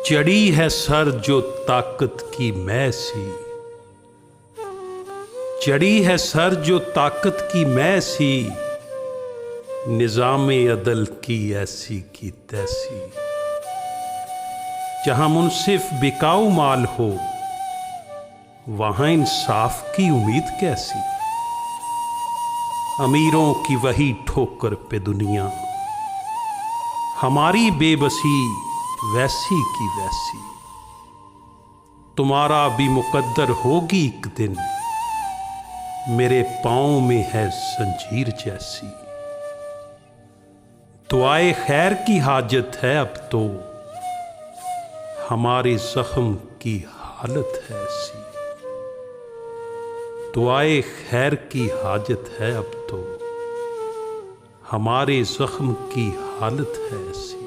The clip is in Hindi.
चढ़ी है सर जो ताकत की मैं सी, चढ़ी है सर जो ताकत की मैं सी, निजामे अदल की ऐसी की तैसी। जहां मुनसिफ बिकाऊ माल हो वहां इंसाफ की उम्मीद कैसी। अमीरों की वही ठोकर पे दुनिया, हमारी बेबसी वैसी की वैसी। तुम्हारा भी मुकद्दर होगी एक दिन, मेरे पांव में है जंजीर जैसी। दुआए खैर की हाजत है अब तो, हमारे जख्म की हालत है ऐसी। दुआए खैर की हाजत है अब तो, हमारे जख्म की हालत है ऐसी।